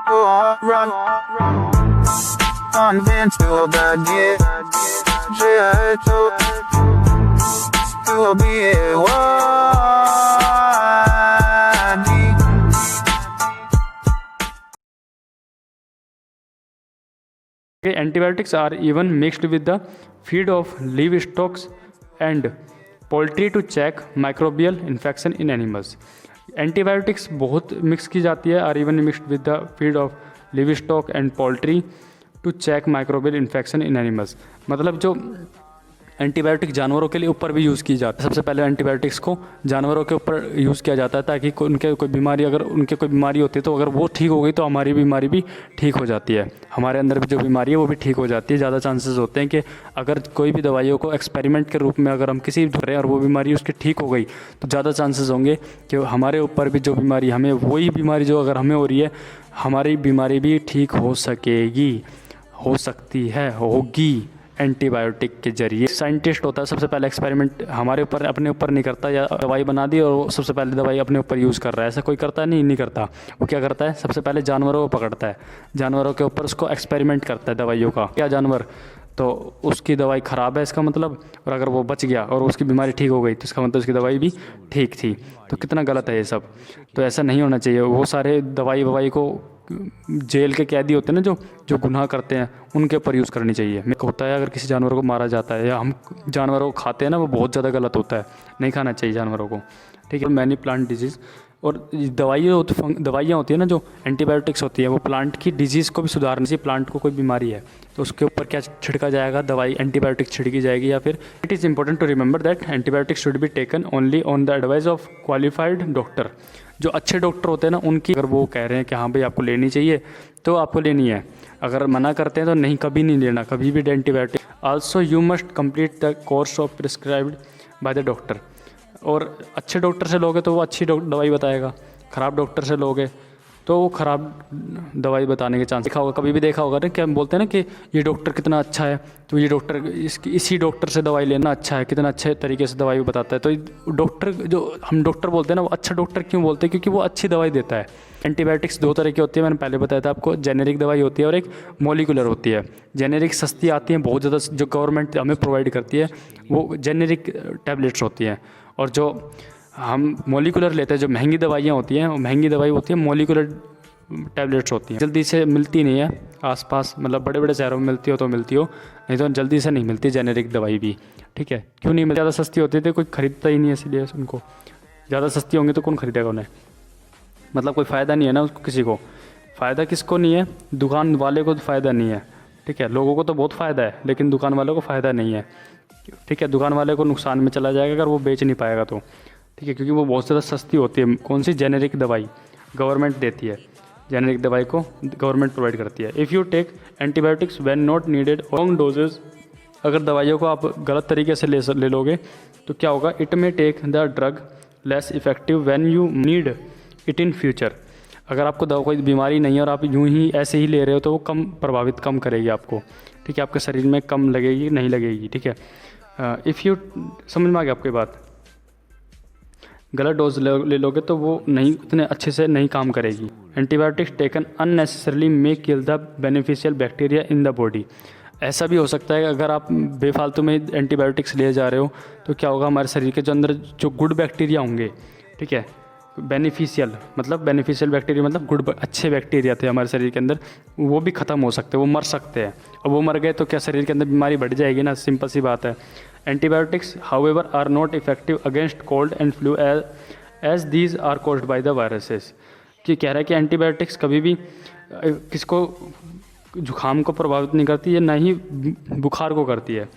run until the to be Antibiotics are even mixed with the feed of livestock and poultry to check microbial infection in animals. Antibiotics बहुत mix की जाती है और even mixed with the feed of livestock and poultry to check microbial infection in animals. मतलब जो antibiotic जानवरों के लिए ऊपर भी यूज़ की जाती है। सबसे पहले एंटीबायोटिक्स को जानवरों के ऊपर यूज़ किया जाता है ताकि उनके कोई बीमारी, अगर उनके कोई बीमारी होती है तो अगर वो ठीक हो गई तो हमारी बीमारी भी ठीक हो जाती है, हमारे अंदर भी जो बीमारी है वो भी ठीक हो जाती है। ज़्यादा चांसेस होते हैं कि अगर कोई भी दवाइयों को एक्सपेरिमेंट के रूप में अगर हम किसी भी और वो बीमारी उसकी ठीक हो गई तो ज़्यादा चांसेस होंगे कि हमारे ऊपर भी जो बीमारी, हमें वही बीमारी जो अगर हमें हो रही है हमारी बीमारी भी ठीक हो सकेगी, हो सकती है, होगी एंटीबायोटिक के जरिए। साइंटिस्ट होता है सबसे पहले एक्सपेरिमेंट हमारे ऊपर, अपने ऊपर नहीं करता, या दवाई बना दी और सबसे पहले दवाई अपने ऊपर यूज़ कर रहा है, ऐसा कोई करता नहीं करता। वो क्या करता है, सबसे पहले जानवरों को पकड़ता है, जानवरों के ऊपर उसको एक्सपेरिमेंट करता है दवाइयों का। क्या जानवर तो उसकी दवाई ख़राब है इसका मतलब, और अगर वो बच गया और उसकी बीमारी ठीक हो गई तो इसका मतलब उसकी दवाई भी ठीक थी। तो कितना गलत है ये सब, तो ऐसा नहीं होना चाहिए। वो सारे दवाई को जेल के कैदी होते हैं ना जो गुनाह करते हैं उनके ऊपर यूज़ करनी चाहिए। होता है अगर किसी जानवर को मारा जाता है या हम जानवरों को खाते हैं ना, वो बहुत ज़्यादा गलत होता है, नहीं खाना चाहिए जानवरों को, ठीक है। मैनी प्लांट डिजीज़ और दवाइयाँ होती है ना जो एंटीबायोटिक्स होती है, वो प्लांट की डिजीज़ को भी सुधारने से, प्लांट को कोई बीमारी है तो उसके ऊपर क्या छिड़का जाएगा, दवाई एंटीबायोटिक छिड़की जाएगी। या फिर it is important to remember that antibiotics should be taken only on the advice of qualified doctor. जो अच्छे डॉक्टर होते हैं ना उनकी, अगर वो कह रहे हैं कि हाँ भाई आपको लेनी चाहिए तो आपको लेनी है, अगर मना करते हैं तो नहीं, कभी नहीं लेना, कभी भी antibiotic. Also you must complete the course of prescribed by the doctor. और अच्छे डॉक्टर से लोगे तो वो अच्छी दवाई बताएगा, ख़राब डॉक्टर से लोगे तो वो ख़राब दवाई बताने के चांस। देखा होगा, कभी भी देखा होगा ना, क्या बोलते हैं ना कि ये डॉक्टर कितना अच्छा है, तो ये डॉक्टर इसी डॉक्टर से दवाई लेना अच्छा है, कितना अच्छे तरीके से दवाई बताता है। तो डॉक्टर, जो हम डॉक्टर बोलते हैं ना, वो अच्छा डॉक्टर क्यों बोलते हैं, क्योंकि वो अच्छी दवाई देता है। एंटीबायोटिक्स दो तरह की होती है, मैंने पहले बताया था आपको, जेनेरिक दवाई होती है और एक मॉलिकुलर होती है। जेनेरिक सस्ती आती हैं बहुत ज़्यादा, जो गवर्नमेंट हमें प्रोवाइड करती है वो जेनेरिक टैबलेट्स होती हैं, और जो हम मॉलिकुलर लेते हैं, जो महंगी दवाइयाँ होती हैं, वो महंगी दवाई होती है, मॉलिकुलर टैबलेट्स होती हैं, जल्दी से मिलती नहीं है आसपास, मतलब बड़े बड़े शहरों में मिलती हो तो मिलती हो, नहीं तो जल्दी से नहीं मिलती जेनेरिक दवाई भी, ठीक है। क्यों नहीं मिलती, ज़्यादा सस्ती होती थी, कोई खरीदता ही नहीं है, इसलिए उनको ज़्यादा सस्ती होंगी तो कौन खरीदेगा उन्हें, मतलब कोई फ़ायदा नहीं है ना उसको, किसी को फ़ायदा, किसको नहीं है, दुकान वाले को तो फ़ायदा नहीं है, ठीक है। लोगों को तो बहुत फ़ायदा है लेकिन दुकान वालों को फ़ायदा नहीं है, ठीक है। दुकान वाले को नुकसान में चला जाएगा अगर वो बेच नहीं पाएगा तो, ठीक है, क्योंकि वो बहुत ज़्यादा सस्ती होती है। कौन सी, जेनेरिक दवाई गवर्नमेंट देती है, जेनेरिक दवाई को गवर्नमेंट प्रोवाइड करती है। If you take antibiotics when not needed long doses, अगर दवाइयों को आप गलत तरीके से ले लोगे तो क्या होगा, it may take the drug less effective when you need it in future. अगर आपको कोई बीमारी नहीं है और आप यूं ही ऐसे ही ले रहे हो तो वो कम करेगी आपको, ठीक है, आपके शरीर में कम लगेगी, नहीं लगेगी, ठीक है। इफ़ यू, समझ में आ गया आपकी बात, गलत डोज ले लोगे तो वो नहीं, उतने अच्छे से नहीं काम करेगी। Antibiotics taken unnecessarily may kill the beneficial bacteria in the body. ऐसा भी हो सकता है कि अगर आप बेफालतू में एंटीबायोटिक्स लिए जा रहे हो तो क्या होगा, हमारे शरीर के जो अंदर जो गुड बैक्टीरिया होंगे, ठीक है, बेनिफिशियल बैक्टीरिया मतलब गुड, अच्छे बैक्टीरिया थे हमारे शरीर के अंदर, वो भी ख़त्म हो सकते हैं, वो मर सकते हैं, और वो मर गए तो क्या शरीर के अंदर बीमारी बढ़ जाएगी ना, सिंपल सी बात है। Antibiotics however are not effective against cold and flu as these are caused by the viruses. कि कह रहा है कि एंटीबायोटिक्स कभी भी किसको जुखाम को प्रभावित नहीं करती है, ना ही बुखार को करती है।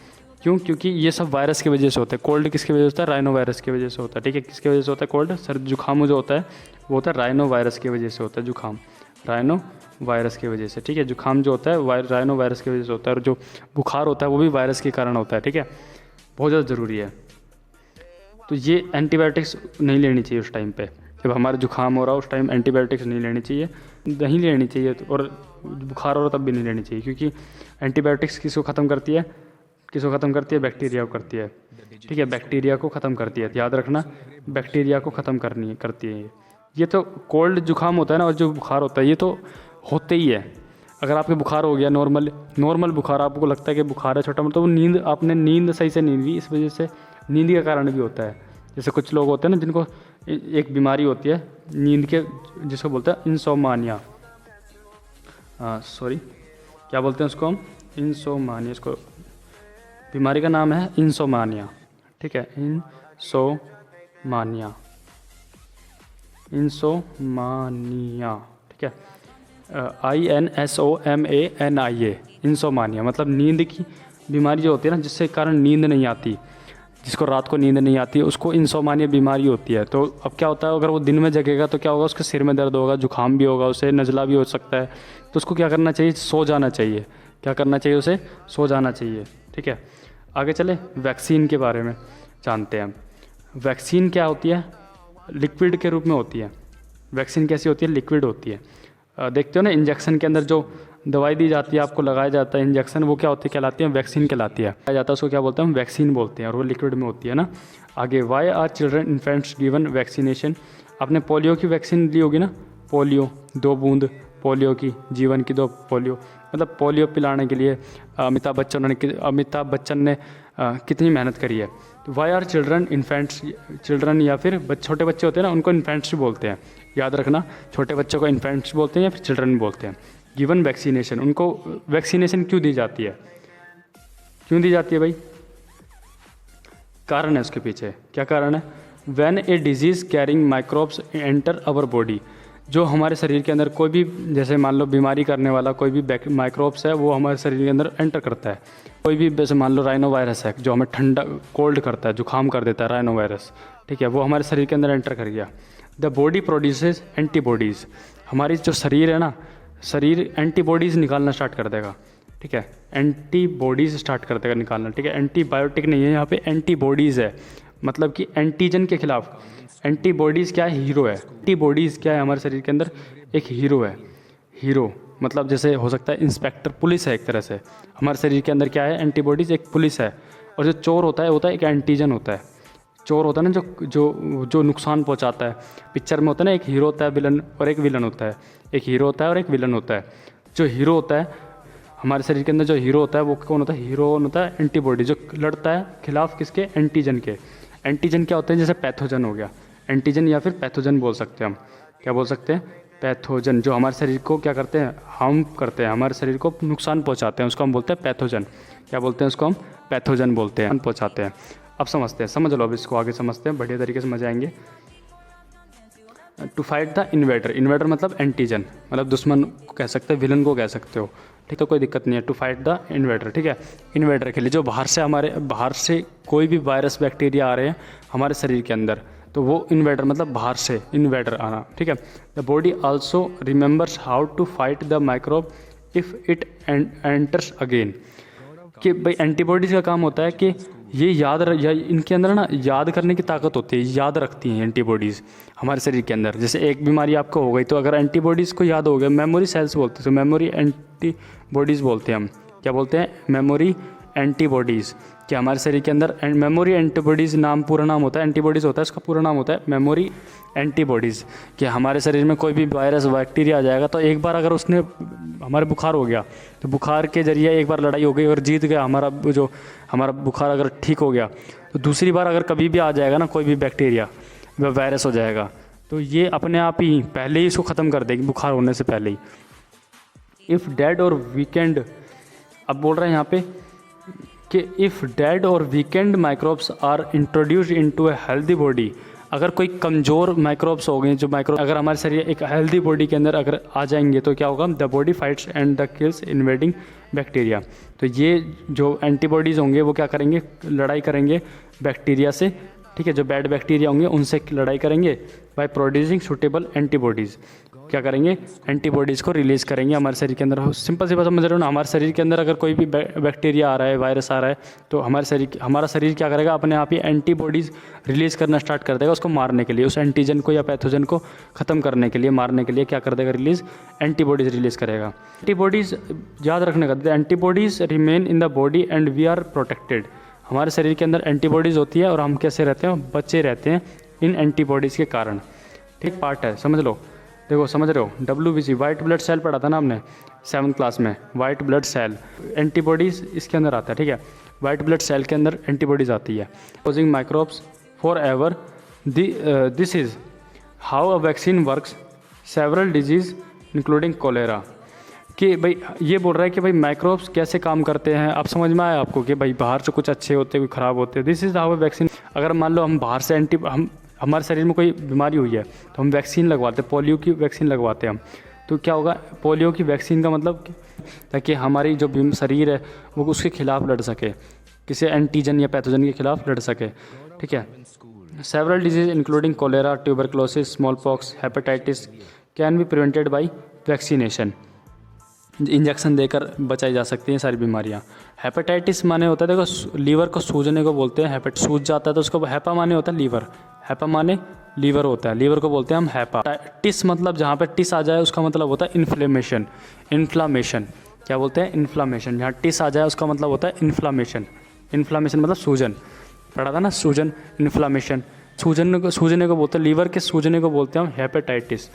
क्यों, क्योंकि ये सब वायरस की वजह से होता है। कोल्ड किसकी वजह से होता है, राइनो वायरस की वजह से होता है, ठीक है। किसकी वजह से होता है कोल्ड, जुखाम जो होता है वो होता है राइनो वायरस की वजह से होता है, जुखाम राइनो वायरस की वजह से, ठीक है। जुखाम जो होता है राइनो वायरस की वजह से होता है, और जो बुखार होता है वो भी वायरस के कारण होता है, ठीक है। बहुत ज़्यादा ज़रूरी है। तो ये एंटीबायोटिक्स नहीं लेनी चाहिए उस टाइम पे, जब हमारा जुखाम हो रहा हो उस टाइम एंटीबायोटिक्स नहीं लेनी चाहिए, और बुखार हो रहा तब भी नहीं लेनी चाहिए, क्योंकि एंटीबायोटिक्स किसको ख़त्म करती है, बैक्टीरिया को करती है, ठीक है, बैक्टीरिया को ख़त्म करती है, याद रखना, बैक्टीरिया को ख़त्म करती है। ये तो कोल्ड जुखाम होता है ना, और जो बुखार होता है ये तो होते ही है। अगर आपके बुखार हो गया नॉर्मल बुखार, आपको लगता है कि बुखार है छोटा मोटा, तो वो आपने नींद सही से नहीं ली, इस वजह से नींद के कारण भी होता है। जैसे कुछ लोग होते हैं ना जिनको एक बीमारी होती है नींद के, जिसको बोलते हैं इंसोमानिया, सॉरी क्या बोलते हैं उसको हम, इंसोमानिया। इसको बीमारी का नाम है इंसोमानिया, ठीक है, इंसोमानिया, ठीक है, INSOMANIA, इंसोमानिया मतलब नींद की बीमारी जो होती है ना, जिससे कारण नींद नहीं आती, जिसको रात को नींद नहीं आती, उसको इंसोमानिया बीमारी होती है। तो अब क्या होता है, अगर वो दिन में जगेगा तो क्या होगा, उसके सिर में दर्द होगा, जुकाम भी होगा, उसे नज़ला भी हो सकता है। तो उसको क्या करना चाहिए, सो जाना चाहिए। क्या करना चाहिए, उसे सो जाना चाहिए, ठीक है। आगे चले वैक्सीन के बारे में जानते हैं। वैक्सीन क्या होती है, लिक्विड के रूप में होती है। वैक्सीन कैसी होती है, लिक्विड होती है। देखते हो ना इंजेक्शन के अंदर जो दवाई दी जाती है, आपको लगाया जाता है इंजेक्शन, वो क्या होती है, कहलाती है वैक्सीन कहलाती है। लगाया जाता है उसको क्या बोलते हैं, हम वैक्सीन बोलते हैं, और वो लिक्विड में होती है ना। आगे why are children infants given vaccination. आपने पोलियो की वैक्सीन ली होगी ना, पोलियो 2 बूंद पोलियो की, जीवन की 2 पोलियो, मतलब पोलियो पिलाने के लिए अमिताभ बच्चन ने कितनी मेहनत करी है। तो why are children infants, children या फिर छोटे बच्चे होते हैं ना, उनको इन्फेंट्स बोलते हैं, याद रखना, छोटे बच्चों को इन्फेंट्स बोलते हैं या फिर चिल्ड्रन बोलते हैं। गिवन वैक्सीनेशन, उनको वैक्सीनेशन क्यों दी जाती है, क्यों दी जाती है भाई, कारण है उसके पीछे, क्या कारण है। When A disease carrying microbes enter our body, जो हमारे शरीर के अंदर कोई भी, जैसे मान लो बीमारी करने वाला कोई भी माइक्रोब्स है, वो हमारे शरीर के अंदर एंटर करता है। कोई भी, जैसे मान लो राइनो वायरस है जो हमें ठंडा कोल्ड करता है, जुकाम कर देता है, राइनो वायरस, ठीक है, वो हमारे शरीर के अंदर एंटर कर गया। द बॉडी प्रोड्यूसेस एंटीबॉडीज़, हमारी जो शरीर है ना, शरीर एंटीबॉडीज़ निकालना स्टार्ट कर देगा, ठीक है, एंटीबॉडीज़ स्टार्ट कर देगा निकालना, ठीक है। एंटीबायोटिक नहीं है यहाँ पे, एंटीबॉडीज़ है, मतलब कि एंटीजन के खिलाफ। एंटीबॉडीज़ क्या है, हीरो है। एंटीबॉडीज़ क्या है, हमारे शरीर के अंदर एक हीरो है। हीरो मतलब जैसे हो सकता है इंस्पेक्टर, पुलिस है एक तरह से। हमारे शरीर के अंदर क्या है, एंटीबॉडीज़ एक पुलिस है। और जो चोर होता है एक एंटीजन होता है। चोर होता है ना, जो नुकसान पहुंचाता है। पिक्चर में होता है ना, एक हीरो होता है, विलन, और एक विलन होता है। एक हीरो होता है और एक विलन होता है। जो हीरो होता है हमारे शरीर के अंदर, जो हीरो होता है वो कौन होता है, हीरो होता है एंटीबॉडी, जो लड़ता है खिलाफ किसके, एंटीजन के। एंटीजन क्या होते हैं, जैसे पैथोजन हो गया, एंटीजन या फिर पैथोजन बोल सकते हैं हम। क्या बोल सकते हैं, पैथोजन, जो हमारे शरीर को क्या करते हैं, हार्म करते हैं, हमारे शरीर को नुकसान पहुंचाते हैं, उसको हम बोलते हैं पैथोजन। क्या बोलते हैं उसको हम, पैथोजन बोलते हैं, पहुंचाते हैं। अब समझते हैं, समझ लो, अब इसको आगे समझते हैं, बढ़िया तरीके से समझ आएंगे। To fight the invader, invader मतलब एंटीजन, मतलब दुश्मन को कह सकते हैं, विलन को कह सकते हो, ठीक, तो कोई दिक्कत नहीं है। टू फाइट द इन्वेडर, ठीक है, इन्वेडर के लिए जो बाहर से कोई भी वायरस बैक्टीरिया आ रहे हैं हमारे शरीर के अंदर, तो वो इन्वेडर मतलब बाहर से इन्वेडर आना, ठीक है। The body also remembers how to fight the microbe if it enters again, कि भाई एंटीबॉडीज़ का काम होता है कि ये इनके अंदर ना याद करने की ताकत होती है, याद रखती हैं एंटीबॉडीज़ हमारे शरीर के अंदर। जैसे एक बीमारी आपको हो गई, तो अगर एंटीबॉडीज़ को याद हो गया, मेमोरी सेल्स बोलते हैं, तो मेमोरी एंटीबॉडीज़ बोलते हैं हम। क्या बोलते हैं, मेमोरी एंटीबॉडीज़, कि हमारे शरीर के अंदर मेमोरी एंटीबॉडीज़ नाम, पूरा नाम होता है, एंटीबॉडीज़ होता है, इसका पूरा नाम होता है मेमोरी एंटीबॉडीज़। कि हमारे शरीर में कोई भी वायरस बैक्टीरिया आ जाएगा, तो एक बार अगर उसने, हमारे बुखार हो गया, तो बुखार के जरिए एक बार लड़ाई हो गई और जीत गया, हमारा बुखार अगर ठीक हो गया, तो दूसरी बार अगर कभी भी आ जाएगा ना कोई भी बैक्टीरिया, वह वायरस हो जाएगा, तो ये अपने आप ही पहले ही इसको ख़त्म कर देगी बुखार होने से पहले ही। इफ़ डेड और वीकेंड, अब बोल रहे हैं यहाँ पे कि if dead or weakened microbes are introduced into a healthy body, अगर कोई कमज़ोर माइक्रोब्स हो गए, जो माइक्रोब अगर हमारे शरीर एक हेल्दी बॉडी के अंदर अगर आ जाएंगे, तो क्या होगा, the body fights and the kills invading bacteria. तो ये जो एंटीबॉडीज़ होंगे वो क्या करेंगे, लड़ाई करेंगे बैक्टीरिया से, ठीक है, जो बैड बैक्टीरिया होंगे उनसे लड़ाई करेंगे बाय प्रोड्यूसिंग सूटेबल एंटीबॉडीज़। क्या करेंगे, एंटीबॉडीज़ को रिलीज़ करेंगे हमारे शरीर के अंदर। सिंपल सी बात समझ रहे हो ना, हमारे शरीर के अंदर अगर कोई भी बैक्टीरिया आ रहा है, वायरस आ रहा है, तो हमारा शरीर क्या करेगा, अपने आप ही एंटीबॉडीज़ रिलीज़ करना स्टार्ट कर देगा उसको मारने के लिए, उस एंटीजन को या पैथोजन को ख़त्म करने के लिए, मारने के लिए क्या कर देगा, रिलीज़, एंटीबॉडीज़ रिलीज़ करेगा। एंटीबॉडीज़ याद रखने का, antibodies remain in the body and we are protected. हमारे शरीर के अंदर एंटीबॉडीज़ होती है और हम कैसे रहते हैं, बचे रहते हैं इन एंटीबॉडीज़ के कारण। ठीक पार्ट है, समझ लो। देखो समझ रहे हो, WBC वाइट ब्लड सेल पढ़ा था ना हमने 7th क्लास में, वाइट ब्लड सेल एंटीबॉडीज़ इसके अंदर आता है, ठीक है। वाइट ब्लड सेल के अंदर एंटीबॉडीज़ आती है। Posing microbes forever, this is how a vaccine works several disease including cholera. कि भाई ये बोल रहा है कि भाई माइक्रोब्स कैसे काम करते हैं। अब समझ में आया आपको कि भाई बाहर से कुछ अच्छे होते हैं, कोई ख़राब होते हैं। This is how a vaccine. अगर मान लो हम बाहर से हमारे शरीर में कोई बीमारी हुई है तो हम वैक्सीन लगवाते हैं, पोलियो की वैक्सीन लगवाते हैं हम। तो क्या होगा, पोलियो की वैक्सीन का मतलब ताकि हमारी जो शरीर है वो उसके खिलाफ लड़ सके, किसी एंटीजन या पैथोजन के खिलाफ लड़ सके, ठीक है। Several disease including cholera, tuberculosis, smallpox, hepatitis can be prevented by vaccination. Injection देकर बचाई जा सकती हैं सारी बीमारियां। हेपेटाइटिस माने होता है, देखो लीवर को सूजने को बोलते हैं, सूज जाता है तो उसको हेपा माने होता है लीवर, हेपा माने लीवर होता है, लीवर को बोलते हैं हम हेपा। टिस मतलब जहाँ पे टिस आ जाए उसका मतलब होता है इन्फ्लेमेशन, इन्फ्लामेशन। क्या बोलते हैं, इन्फ्लामेशन। जहाँ टिस आ जाए उसका मतलब होता है इन्फ्लामेशन, इन्फ्लामेशन मतलब सूजन, पढ़ा था ना, सूजन, इन्फ्लामेशन। सूजने को बोलते हैं, लीवर के सूजने को बोलते हैं हम hepatitis.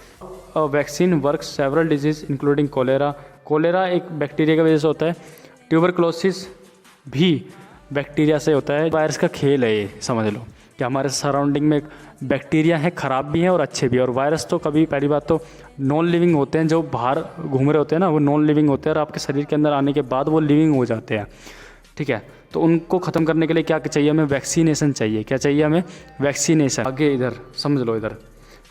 Vaccine works several disease including cholera. Cholera एक बैक्टीरिया की वजह से होता है, ट्यूबरक्लोसिस भी बैक्टीरिया से होता है। वायरस का खेल है ये, समझ लो कि हमारे सराउंडिंग में बैक्टीरिया है, ख़राब भी हैं और अच्छे भी हैं। और वायरस तो कभी, पहली बात तो नॉन लिविंग होते हैं, जो बाहर घूम रहे होते हैं ना वो नॉन लिविंग होते हैं, और आपके शरीर के अंदर आने के बाद वो लिविंग हो जाते हैं, ठीक है। तो उनको ख़त्म करने के लिए क्या चाहिए हमें, वैक्सीनेशन चाहिए। क्या चाहिए हमें, वैक्सीनेशन। आगे इधर समझ लो, इधर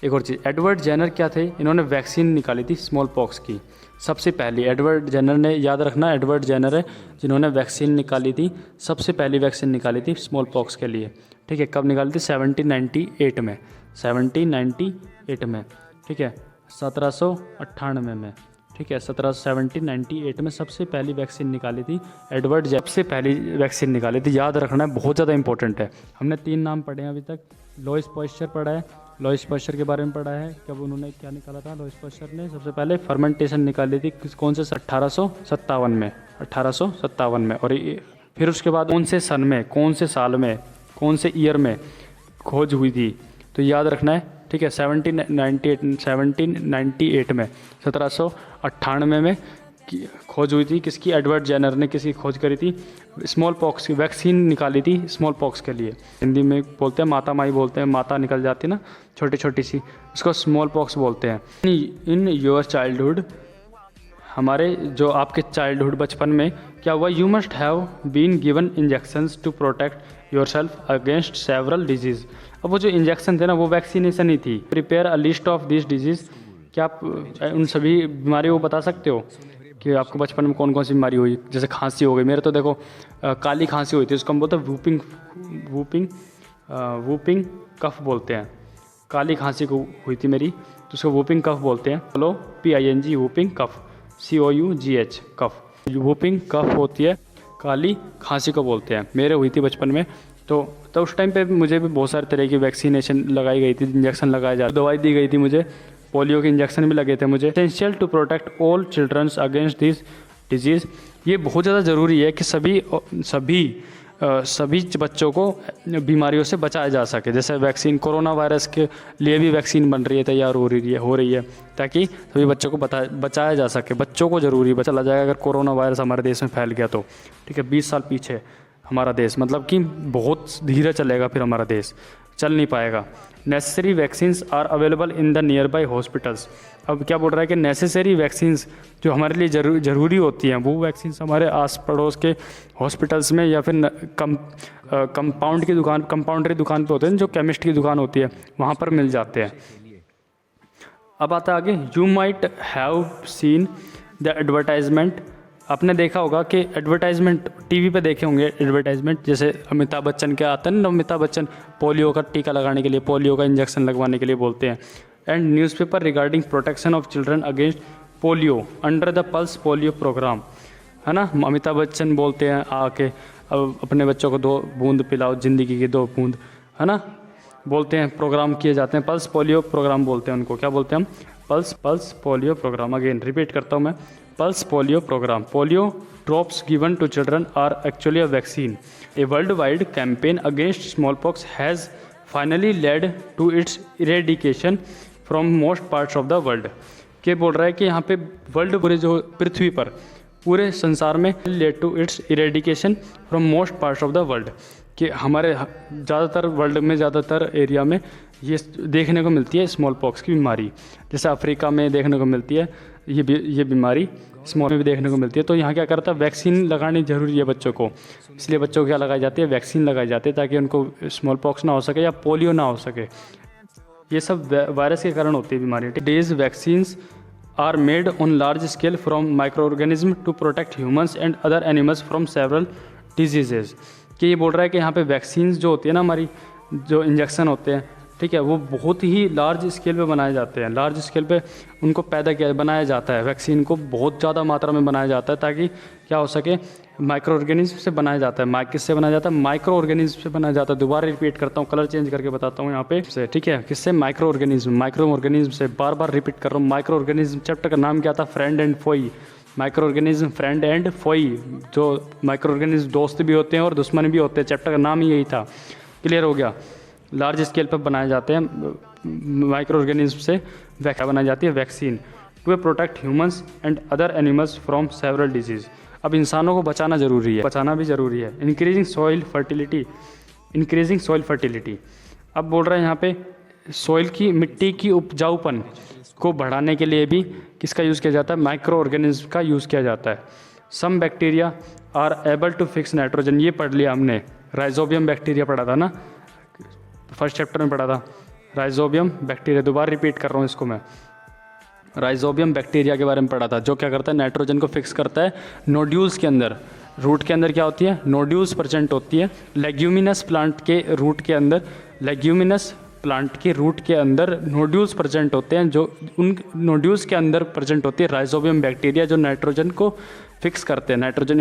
एक और चीज़, एडवर्ड जेनर क्या थे, इन्होंने वैक्सीन निकाली थी स्मॉल पॉक्स की सबसे पहली। एडवर्ड जेनर ने, याद रखना एडवर्ड जेनर है जिन्होंने वैक्सीन निकाली थी, सबसे पहली वैक्सीन निकाली थी स्मॉल पॉक्स के लिए, ठीक है। कब निकाली थी, 1798 में, 1798 में, ठीक है, 1798 में, ठीक है, 1798 में सबसे पहली वैक्सीन निकाली थी एडवर्ड जेनर, सबसे पहली वैक्सीन निकाली थी। याद रखना है, बहुत ज़्यादा इंपॉर्टेंट है। हमने 3 नाम पढ़े हैं अभी तक। लॉइस पाश्चर पढ़ा है, लॉइस पाश्चर के बारे में पढ़ा है। कब उन्होंने क्या निकाला था, लॉइस पाश्चर ने सबसे पहले फर्मेंटेशन निकाली थी, कौन से 1857 में, 1857 में। और फिर उसके बाद कौन से सन में, कौन से साल में, कौन से ईयर में खोज हुई थी, तो याद रखना है, ठीक है। 1798 में, 1798 में खोज हुई थी किसकी, एडवर्ड जेनर ने किसकी खोज करी थी, स्मॉल पॉक्स की वैक्सीन निकाली थी स्मॉल पॉक्स के लिए। हिंदी में बोलते हैं माता माई, बोलते हैं माता निकल जाती ना छोटी छोटी सी, उसको स्मॉल पॉक्स बोलते हैं। इन योर चाइल्डहुड, हमारे जो आपके चाइल्डहुड बचपन में क्या हुआ, you must have been given injections to protect yourself against several disease. अब वो जो इंजेक्शन थे ना वो वैक्सीनेशन ही थी। Prepare a list of this disease, क्या आप उन सभी बीमारियों को बता सकते हो कि आपको बचपन में कौन कौन सी बीमारी हुई। जैसे खांसी हो गई, मेरे तो देखो काली खांसी हुई थी, उसको हम बोलते हैं वूपिंग कफ बोलते हैं। काली खांसी को हुई थी मेरी तो उसको वूपिंग कफ बोलते हैं। बोलो PING, वूपिंग कफ, COUGH कफ, वूपिंग कफ होती है, काली खांसी को बोलते हैं। मेरे हुई थी बचपन में, तो उस टाइम पे मुझे भी बहुत सारे तरह की वैक्सीनेशन लगाई गई थी, इंजेक्शन लगाए जा, दवाई दी गई थी मुझे, पोलियो के इंजेक्शन भी लगे थे मुझे। Essential to protect all childrens against this disease, ये बहुत ज़्यादा ज़रूरी है कि सभी बच्चों को बीमारियों से बचाया जा सके। जैसे वैक्सीन, कोरोना वायरस के लिए भी वैक्सीन बन रही है, तैयार हो रही है ताकि सभी बच्चों को बचाया जा सके। बच्चों को ज़रूरी चला जाएगा अगर कोरोना वायरस हमारे देश में फैल गया तो, ठीक है। 20 साल पीछे हमारा देश, मतलब कि बहुत धीरे चलेगा, फिर हमारा देश चल नहीं पाएगा। Necessary vaccines are available in the nearby hospitals. अब क्या बोल रहा है कि नेसेसरी वैक्सीन्स जो हमारे लिए ज़रूरी होती हैं, वो वैक्सीन्स हमारे आस पड़ोस के हॉस्पिटल्स में या फिर कंपाउंडरी दुकान पे होते हैं, जो केमिस्ट की दुकान होती है वहाँ पर मिल जाते हैं। अब आता है आगे, you might have seen the advertisement. आपने देखा होगा कि एडवर्टाइजमेंट टीवी पे देखे होंगे एडवर्टाइजमेंट, जैसे अमिताभ बच्चन के आते हैं ना, अमिताभ बच्चन पोलियो का टीका लगाने के लिए, पोलियो का इंजेक्शन लगवाने के लिए बोलते हैं। And newspaper regarding protection of children against polio under the pulse polio programme, है ना। अमिताभ बच्चन बोलते हैं आके अब अपने बच्चों को 2 बूंद पिलाओ, ज़िंदगी की 2 बूंद, है ना, बोलते हैं, प्रोग्राम किए जाते हैं। पल्स पोलियो प्रोग्राम बोलते हैं उनको, क्या बोलते हैं हम, pulse polio programme. Again repeat करता हूँ मैं, pulse polio programme. Polio drops given to children are actually a vaccine. A worldwide campaign against smallpox has finally led to its eradication from most parts of the world. के बोल रहा है कि यहाँ पे world पूरे जो पृथ्वी पर पूरे संसार में led to its eradication from most parts of the world, कि हमारे ज़्यादातर वर्ल्ड में ज़्यादातर एरिया में ये देखने को मिलती है स्मॉल पॉक्स की बीमारी। जैसे अफ्रीका में देखने को मिलती है ये बीमारी, स्मॉल में भी देखने को मिलती है। तो यहाँ क्या करता है, वैक्सीन लगानी ज़रूरी है बच्चों को, इसलिए बच्चों को क्या लगाई जाती है, वैक्सीन लगाई जाती है, ताकि उनको स्मॉल पॉक्स ना हो सके या पोलियो ना हो सके। ये सब वायरस के कारण होती है बीमारी। These vaccines are made on large scale from microorganism to protect humans and other animals from several diseases. कि ये बोल रहा है कि यहाँ पे वैक्सीन्स जो होती है ना, हमारी जो इंजेक्शन होते हैं, ठीक है, वो बहुत ही लार्ज स्केल पे बनाए जाते हैं। लार्ज स्केल पे उनको बनाया जाता है, वैक्सीन को बहुत ज़्यादा मात्रा में बनाया जाता है, ताकि क्या हो सके, माइक्रो ऑर्गेनिज्म से बनाया जाता है। किससे बनाया जाता है, माइक्रो ऑर्गेनिज्म से बनाया जाता है। दोबारा रिपीट करता हूँ, कलर चेंज करके बताता हूँ यहाँ पे से, ठीक है। किससे, माइक्रो ऑर्गेनिज्म से, बार बार रिपीट कर रहा हूँ। माइक्रो ऑर्गेनिज्म चैप्टर का नाम क्या था, friend and foe. Microorganism, friend and foe, जो माइक्रो ऑर्गेनिज्म दोस्त भी होते हैं और दुश्मन भी होते हैं, चैप्टर का नाम ही यही था। क्लियर हो गया। लार्ज स्केल पर बनाए जाते हैं माइक्रो ऑर्गेनिज्म से, बनाई जाती है vaccine to protect humans and other animals from several disease. अब इंसानों को बचाना ज़रूरी है, बचाना भी ज़रूरी है। Increasing soil fertility. अब बोल रहे हैं यहाँ पे सॉइल की, मिट्टी की उपजाऊपन को बढ़ाने के लिए भी किसका यूज़ किया जाता है, माइक्रो ऑर्गेनिज्म का यूज़ किया जाता है। Some bacteria are able to fix nitrogen, ये पढ़ लिया हमने, राइजोबियम बैक्टीरिया पढ़ा था ना, फर्स्ट चैप्टर में पढ़ा था राइजोबियम बैक्टीरिया। दोबारा रिपीट कर रहा हूँ इसको मैं, राइजोबियम बैक्टीरिया के बारे में पढ़ा था, जो क्या करता है, नाइट्रोजन को फिक्स करता है नोड्यूल्स के अंदर। रूट के अंदर क्या होती है, नोड्यूल्स प्रेजेंट होती है। लेग्यूमिनस प्लांट के रूट के अंदर नोड्यूल्स प्रेजेंट होते हैं, जो उन नोड्यूल्स के अंदर प्रेजेंट होती है राइजोबियम बैक्टीरिया, जो नाइट्रोजन को फिक्स करते हैं। नाइट्रोजन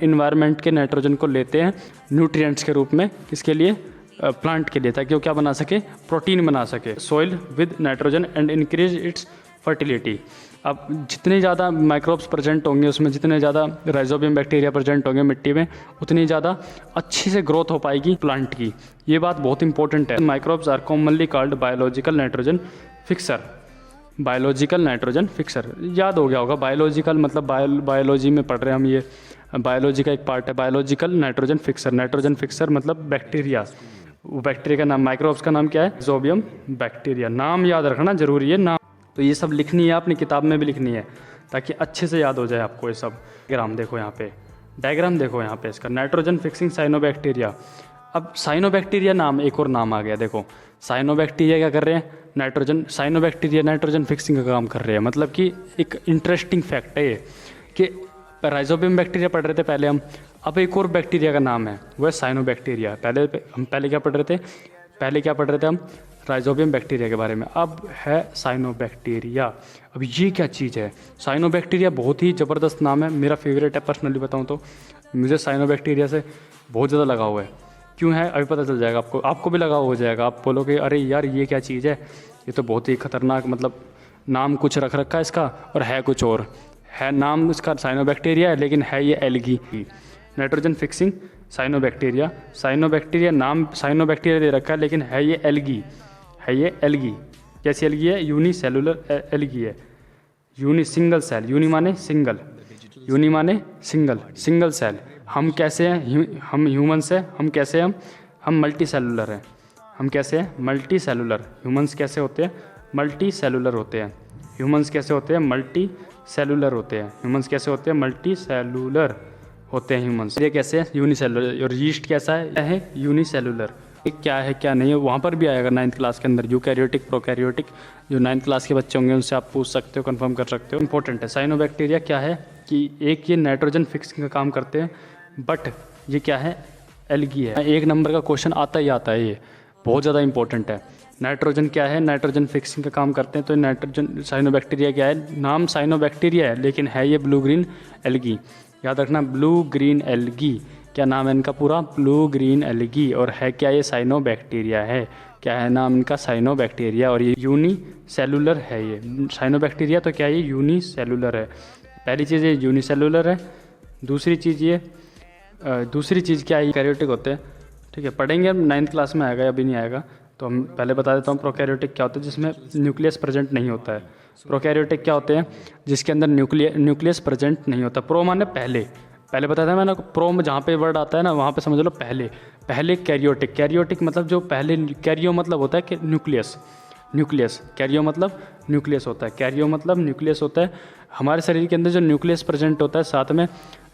इन्वायरमेंट के नाइट्रोजन को लेते हैं न्यूट्रिएंट्स के रूप में, किसके लिए, प्लांट के लिए, ताकि वो क्या बना सके, प्रोटीन बना सके। Soil with nitrogen and increase its fertility. अब जितने ज़्यादा माइक्रोब्स प्रेजेंट होंगे उसमें, जितने ज़्यादा राइजोबियम बैक्टीरिया प्रेजेंट होंगे मिट्टी में, उतनी ज़्यादा अच्छी से ग्रोथ हो पाएगी प्लांट की। ये बात बहुत इंपॉर्टेंट है। Microbes are commonly called biological nitrogen fixer. याद हो गया होगा, बायोलॉजिकल मतलब बायोलॉजी में पढ़ रहे हैं हम, ये बायोलॉजी का एक पार्ट है। बायोलॉजिकल नाइट्रोजन फिक्सर मतलब बैक्टीरिया, वो बैक्टीरिया का नाम, माइक्रोब्स का नाम क्या है, राइजोबियम बैक्टीरिया। नाम याद रखना जरूरी है, नाम तो ये सब लिखनी है, अपनी किताब में भी लिखनी है, ताकि अच्छे से याद हो जाए आपको ये सब। डायग्राम देखो यहाँ पे इसका, नाइट्रोजन फिक्सिंग साइनोबैक्टीरिया। अब साइनोबैक्टीरिया नाम, एक और नाम आ गया, देखो साइनोबैक्टीरिया क्या कर रहे हैं, नाइट्रोजन फिक्सिंग का काम कर रहे हैं। मतलब कि एक इंटरेस्टिंग फैक्ट है ये, कि राइजोबियम बैक्टीरिया पढ़ रहे थे पहले हम, अब एक और बैक्टीरिया का नाम है, वो है साइनोबैक्टीरिया। पहले क्या पढ़ रहे थे हम, राइजोबियम बैक्टीरिया के बारे में, अब है साइनोबैक्टीरिया। अब ये क्या चीज़ है, साइनोबैक्टीरिया बहुत ही ज़बरदस्त नाम है, मेरा फेवरेट है पर्सनली बताऊँ तो। मुझे साइनोबैक्टीरिया से बहुत ज़्यादा लगाव है। क्यों है अभी पता चल जाएगा आपको भी लगाव हो जाएगा। आप बोलोगे अरे यार ये क्या चीज़ है, ये तो बहुत ही खतरनाक, मतलब नाम कुछ रख रखा है इसका और है कुछ और है। नाम इसका साइनोबैक्टीरिया है, लेकिन है ये एल्गी। नाइट्रोजन फिक्सिंग साइनोबैक्टीरिया नाम साइनोबैक्टीरिया दे रखा है, लेकिन है ये एल्गी। कैसी एल्गी है, यूनिसेलुलर एल्गी है। सिंगल सेल, यूनी माने सिंगल सेल। हम कैसे हैं, हम ह्यूमंस हैं, हम मल्टी सेलुलर हैं। हम कैसे हैं, मल्टी सेलुलर। ह्यूमंस कैसे होते हैं, मल्टी सेलुलर होते हैं। ह्यूमंस कैसे होते हैं, मल्टी सेलुलर होते हैं। ह्यूमंस कैसे होते हैं, मल्टी सेलुलर होते हैं ह्यूमंस। ये कैसे है, यूनिसेलुलर। और यीस्ट कैसा है यूनिसेलुलर। क्या है क्या नहीं है वहाँ पर भी आएगा 9th क्लास के अंदर, यूकैरियोटिक प्रोकैरियोटिक। जो 9th क्लास के बच्चे होंगे उनसे आप पूछ सकते हो, कंफर्म कर सकते हो। इंपॉर्टेंट है। साइनोबैक्टीरिया क्या है कि एक ये नाइट्रोजन फिक्सिंग का काम करते हैं, बट ये क्या है, एल्गी है। 1 नंबर का क्वेश्चन आता है, ये बहुत ज़्यादा इंपॉर्टेंट है। नाइट्रोजन क्या है, नाइट्रोजन फिक्सिंग का काम करते हैं। तो नाइट्रोजन साइनोबैक्टीरिया क्या है, नाम साइनोबैक्टीरिया है, लेकिन है ये ब्लू ग्रीन एल्गी। याद रखना, ब्लू ग्रीन एल्गी। क्या नाम है इनका पूरा, ब्लू ग्रीन एल्गी। और है क्या, ये साइनोबैक्टीरिया है। क्या है नाम इनका, साइनोबैक्टीरिया। और ये यूनिसेलुलर है। ये साइनोबैक्टीरिया तो क्या है, ये यूनिसेलुलर है। पहली चीज़ ये यूनिसेलुलर है। दूसरी चीज़ क्या है, यूकैरियोटिक होते हैं। ठीक है, पढ़ेंगे हम, 9th क्लास में आएगा, अभी नहीं आएगा। तो हम पहले बता देता हूँ प्रोकैरियोटिक क्या होता है, जिसमें न्यूक्लियस प्रेजेंट नहीं होता है। प्रोकैरियोटिक क्या होते हैं, जिसके अंदर न्यूक्लियस प्रेजेंट नहीं होता। प्रो माने पहले, पहले बताया था मैंने, प्रो में जहाँ पे वर्ड आता है ना वहाँ पे समझ लो पहले कैरियोटिक मतलब जो पहले, कैरियो मतलब होता है कि न्यूक्लियस, कैरियो मतलब न्यूक्लियस होता है, कैरियो मतलब न्यूक्लियस होता है। हमारे शरीर के अंदर जो न्यूक्लियस प्रेजेंट होता है, साथ में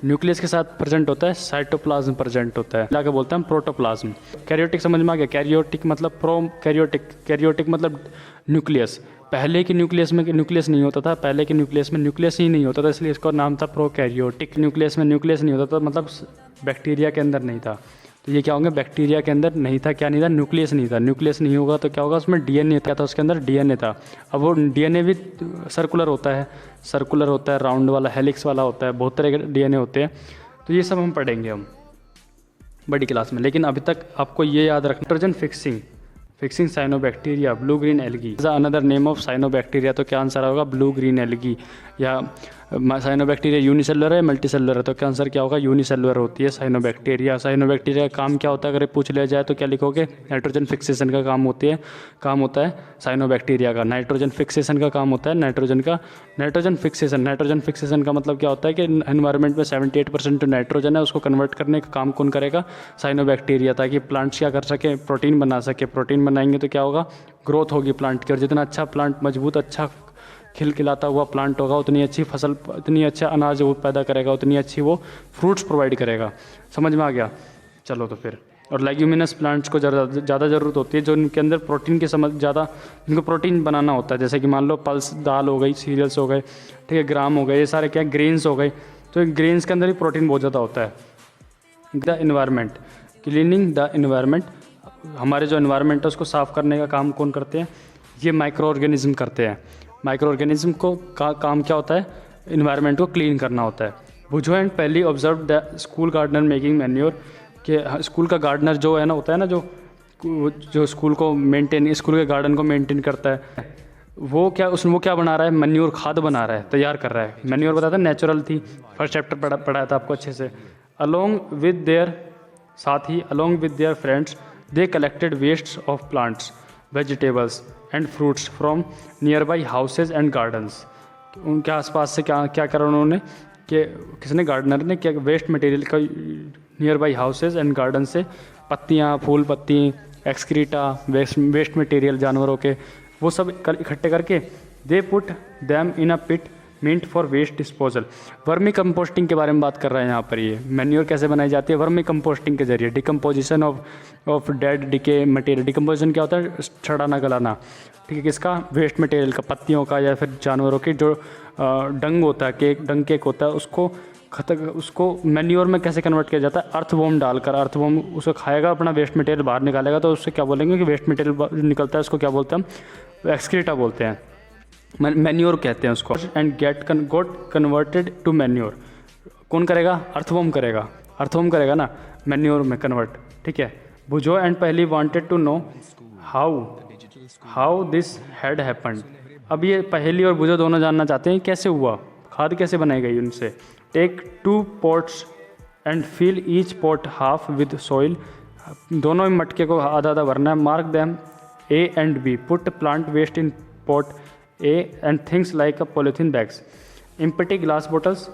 न्यूक्लियस के साथ प्रेजेंट होता है साइटोप्लाज्म प्रेजेंट होता है, क्या बोलते हैं हम, प्रोटोप्लाज्म। कैरियोटिक समझ में आ गया, कैरियोटिक मतलब कैरियोटिक मतलब न्यूक्लियस, पहले के न्यूक्लियस में न्यूक्लियस नहीं होता था, पहले के न्यूक्लियस में न्यूक्लियस ही नहीं होता था, इसलिए इसका नाम था प्रोकैरियोटिक। न्यूक्लियस में न्यूक्लियस नहीं होता था मतलब बैक्टीरिया के अंदर नहीं था, तो ये क्या होंगे, बैक्टीरिया के अंदर नहीं था, क्या नहीं था, न्यूक्लियस नहीं था। न्यूक्लियस नहीं होगा तो क्या होगा, उसमें डीएनए था, तो उसके अंदर डीएनए था। अब वो डीएनए भी सर्कुलर होता है, राउंड वाला, हेलिक्स वाला होता है, बहुत तरह के डीएनए होते हैं। तो ये सब हम पढ़ेंगे हम बड़ी क्लास में, लेकिन अभी तक आपको ये याद रखना, nitrogen fixing cyanobacteria, blue green algae, another name of cyanobacteria. तो क्या आंसर होगा, ब्लू ग्रीन एल्गी। या साइनोबैक्टीरिया यूनिसेलुलर है मल्टीसेलुलर है, तो क्या आंसर क्या होगा, यूनिसेलुलर होती है साइनोबैक्टीरिया। साइनोबैक्टीरिया का काम क्या होता है, अगर पूछ लिया जाए तो क्या लिखोगे, नाइट्रोजन फिक्सेशन का काम होता है साइनोबैक्टीरिया का। नाइट्रोजन फिक्सेशन का काम होता है नाइट्रोजन फिक्सेशन का मतलब क्या होता है कि एनवायरनमेंट में 78% नाइट्रोजन है, उसको कन्वर्ट करने का काम कौन करेगा, साइनोबैक्टीरिया, ताकि प्लांट्स क्या कर सके, प्रोटीन बना सके। प्रोटीन बनाएंगे तो क्या होगा, ग्रोथ होगी प्लांट की, और जितना अच्छा प्लांट मजबूत, अच्छा खिलखिलाता हुआ प्लांट होगा, उतनी अच्छी फसल, उतनी अच्छा अनाज वो पैदा करेगा, उतनी अच्छी वो फ्रूट्स प्रोवाइड करेगा। समझ में आ गया। चलो तो फिर, और लेग्यूमिनस प्लांट्स को ज़्यादा ज़रूरत होती है, जो इनके अंदर प्रोटीन की समझ ज़्यादा, इनको प्रोटीन बनाना होता है। जैसे कि मान लो पल्स दाल हो गई, सीरियल्स हो गए, ठीक है, ग्राम हो गए, ये सारे क्या ग्रेन्स हो गए, तो ग्रेन्स के अंदर भी प्रोटीन बहुत ज़्यादा होता है। The environment, cleaning the environment, हमारे जो इन्वायरमेंट है उसको साफ़ करने का काम कौन करते हैं, ये माइक्रो ऑर्गेनिज्म करते हैं। माइक्रो ऑर्गेनिज्म को काम क्या होता है, इन्वायरमेंट को क्लीन करना होता है। Boojho and Paheli observe the school gardener making manure, कि स्कूल का गार्डनर जो है ना, होता है ना, जो स्कूल के गार्डन को मेंटेन करता है, वो क्या बना रहा है, मैन्योर, खाद बना रहा है, तैयार कर रहा है। मैन्योर बताया था नेचुरल थी, फर्स्ट चैप्टर पढ़ाया था आपको अच्छे से। Along with their friends they collected wastes of plants, vegetables and fruits from near by houses and gardens. उनके आसपास से क्या करा उन्होंने, कि किसने, गार्डनर ने, क्या वेस्ट मटेरियल का near by houses and garden से पत्तियाँ, फूल पत्ती, एक्सक्रीटा, वेस्ट मटेरियल जानवरों के, वो सब इकट्ठे करके they put them in a pit meant for waste disposal. Vermicomposting के बारे में बात कर रहे हैं यहाँ पर। ये मैन्योर कैसे बनाई जाती है, वर्मी कंपोस्टिंग के जरिए, decomposition of dead decay material. Decomposition क्या होता है, सड़ाना गलाना, ठीक है, किसका, वेस्ट मटेरियल का, पत्तियों का या फिर जानवरों की जो डंग होता है, डंग केक होता है, उसको मैन्योर में कैसे कन्वर्ट किया जाता है, अर्थवॉर्म डालकर। अर्थवॉर्म उसको खाएगा, अपना वेस्ट मटेरियल बाहर निकालेगा, तो उससे क्या बोलेंगे कि वेस्ट मटेरियल निकलता है, उसको क्या बोलते हैं हम, एक्सक्रीटा बोलते हैं, मैन्योर कहते हैं उसको। And got converted to manure, कौन करेगा, अर्थवॉर्म करेगा ना मैन्योर में कन्वर्ट, ठीक है। Boojho and Paheli wanted to know how this had happened. अब ये पहली और बुझो दोनों जानना चाहते हैं कैसे हुआ, खाद कैसे बनाई गई उनसे। Take 2 pots and fill each pot half with soil, दोनों मटके को आधा आधा भरना है। Mark them A and B, put plant waste in pot A and things like a polythene bags. Empty glass bottles,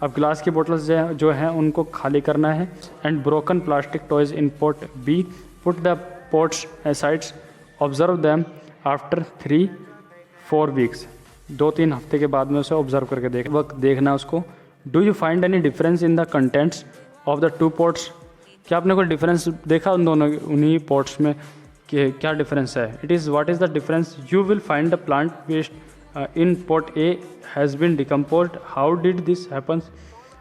अब ग्लास की बोटल्स जो हैं उनको खाली करना है। And broken plastic toys in pot B, put the pots sides, observe them after 3-4 weeks, 2-3 हफ्ते के बाद में उसे ऑब्जर्व करके देखना उसको। Do you find any difference in the contents of the 2 pots, क्या आपने कोई डिफरेंस देखा उन्हीं पॉट्स में कि क्या डिफरेंस है। It is what is the difference, you will find the plant waste in pot A has been decompose, how did this happens,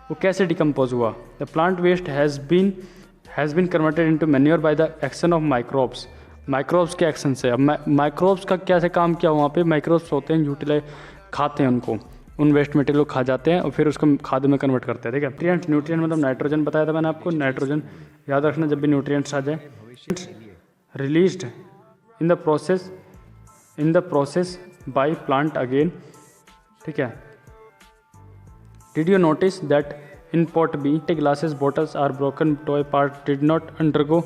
वो कैसे डिकम्पोज हुआ। The plant waste has been converted into manure by the action of microbes के action से। अब microbes का कैसे काम किया, वहाँ पे माइक्रोब्स होते हैं, यूटिलाइज खाते हैं उनको, उन वेस्ट मटेरियल को खा जाते हैं और फिर उसको खाद में कन्वर्ट करते हैं, ठीक है। न्यूट्रिएंट मतलब नाइट्रोजन बताया था मैंने आपको, नाइट्रोजन याद रखना जब भी न्यूट्रिएंट्स आ जाए। Released in the process by plant again, ठीक है। Did you notice that in pot B glasses bottles are broken, toy part did not undergo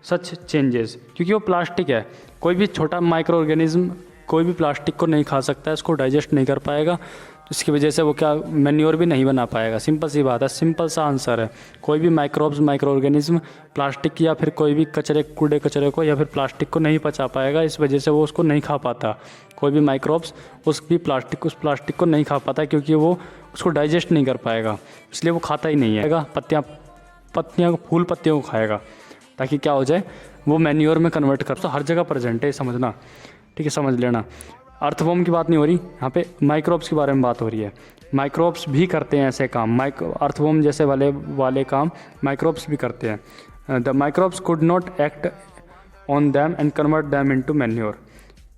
such changes, क्योंकि वो प्लास्टिक है। कोई भी छोटा माइक्रो ऑर्गेनिज्म कोई भी प्लास्टिक को नहीं खा सकता है, इसको डाइजेस्ट नहीं कर पाएगा, तो इसकी वजह से वो क्या मैन्योर भी नहीं बना पाएगा। सिंपल सी बात है, सिंपल सा आंसर है। कोई भी माइक्रोब्स माइक्रो ऑर्गेनिज्म प्लास्टिक या फिर कोई भी कूड़े कचरे को या फिर प्लास्टिक को नहीं पचा पाएगा, इस वजह से वो उसको नहीं खा पाता। कोई भी माइक्रोब्स उस प्लास्टिक को नहीं खा पाता, क्योंकि वो उसको डाइजेस्ट नहीं कर पाएगा, इसलिए वो खाता ही नहीं है। पत्तियाँ फूल पत्तियों को खाएगा, ताकि क्या हो जाए, वो मैन्योर में कन्वर्ट कर। तो हर जगह प्रेजेंट है, समझना, ठीक है, समझ लेना। अर्थवॉर्म की बात नहीं हो रही यहाँ पे, माइक्रोब्स के बारे में बात हो रही है। माइक्रोब्स भी करते हैं ऐसे काम, अर्थवॉर्म जैसे वाले काम माइक्रोब्स भी करते हैं। The microbes could not act on them and convert them into manure,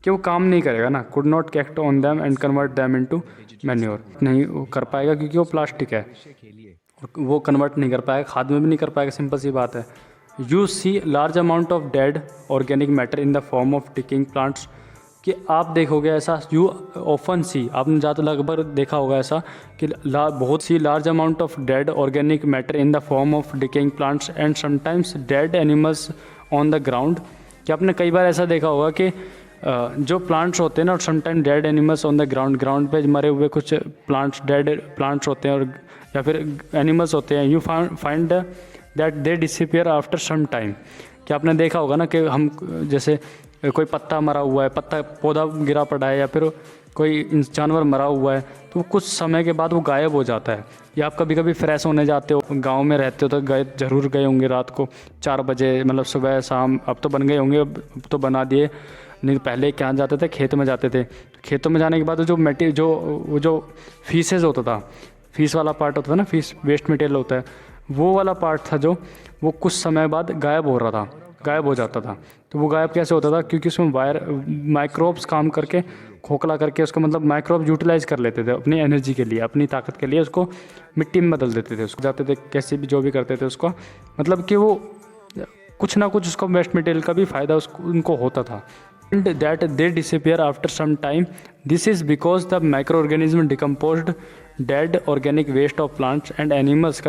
कि वो काम नहीं करेगा ना, could not act on them and convert them into manure, नहीं कर पाएगा, क्योंकि वो प्लास्टिक है, वो कन्वर्ट नहीं कर पाएगा, खाद में भी नहीं कर पाएगा, सिंपल सी बात है। You see large amount of dead organic matter in the form of decaying plants, कि आप देखोगे ऐसा, यू ऑफन सी, आपने ज़्यादा लगभग देखा होगा ऐसा कि बहुत सी large amount of dead organic matter in the form of decaying plants and sometimes dead animals on the ground, कि आपने कई बार ऐसा देखा होगा कि जो प्लांट्स होते हैं ना, sometime dead animals on the ground पे मरे हुए कुछ डेड प्लांट्स होते हैं, और या फिर एनिमल्स होते हैं। You find that they disappear after some time, कि आपने देखा होगा ना कि हम जैसे कोई पत्ता मरा हुआ है, पौधा गिरा पड़ा है, या फिर कोई जानवर मरा हुआ है, तो कुछ समय के बाद वो गायब हो जाता है। या आप कभी कभी फ्रेश होने जाते हो, गांव में रहते हो तो जरूर गए होंगे रात को 4 बजे, मतलब सुबह शाम, अब तो बन गए होंगे, अब तो बना दिए, नहीं पहले क्या जाते थे, खेत में जाते थे। खेतों में जाने के बाद जो फीसेज होता था, फीस वाला पार्ट होता था ना, फीस वेस्ट मटेरियल होता है, वो वाला पार्ट था जो वो कुछ समय बाद गायब हो जाता था। तो वो गायब कैसे होता था, क्योंकि उसमें माइक्रोब्स काम करके खोखला करके उसको, मतलब माइक्रोब्स यूटिलाइज कर लेते थे अपनी एनर्जी के लिए, अपनी ताकत के लिए, उसको मिट्टी में बदल देते थे, उसको जाते थे कैसे भी जो भी करते थे उसको, मतलब कि वो कुछ ना कुछ उसको वेस्ट मटेरियल का भी फ़ायदा उनको होता था। And that they disappear after some time. This is because the microorganism decomposed dead organic waste of plants and animals,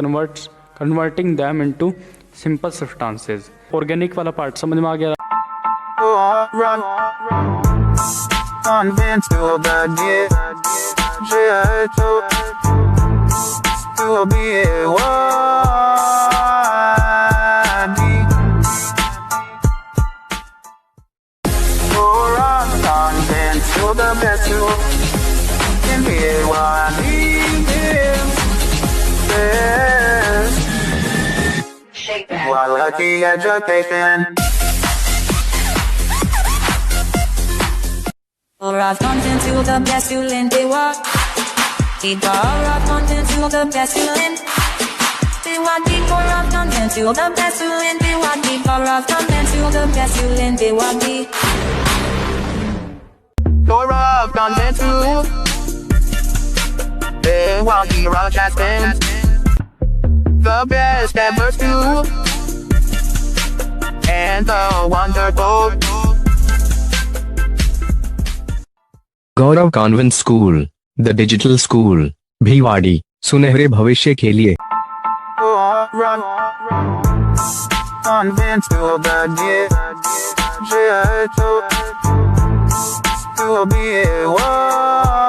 converting them into simple substances. Organic वाला पार्ट समझ में आ गया? The best you can be what I need is while lucky education. All right, content to the best you lend they walk. Keep all right, content to the best you lend. They want keep all right, content to the best you lend. They want keep all right, content to the best you lend. They want keep. Door of content too. They want the rock has been the best ever too. And the wonderful Gaurav convent school, the digital school, Bhiwadi, सुनहरे भविष्य के लिए। convent to the digital to be worthy.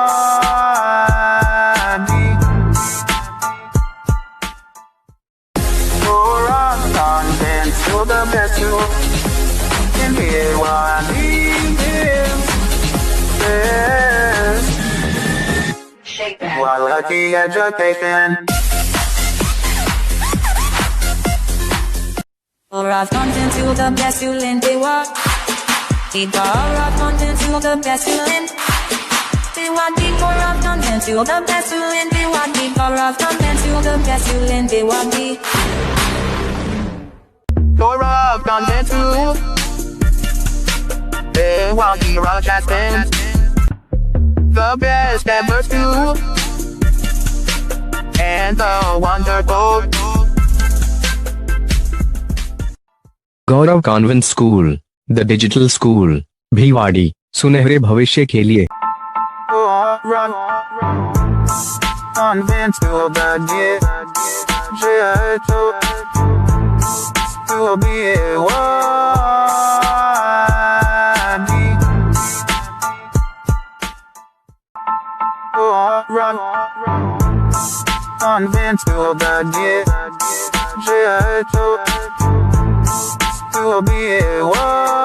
For us, convent to the best you can be worthy. Quality education. All right, content to the best you lend they walk. Keep all right, content to the best you lend. They want keep all right, content to the best you lend. They want keep all right, content to the best you lend. They want keep. Door of content too. They want the rock has been the best ever too. And the wonderful Gaurav convent school, the digital school, Bhiwadi, सुनहरे भविष्य के लिए। convent to the digital to to be run until the day to be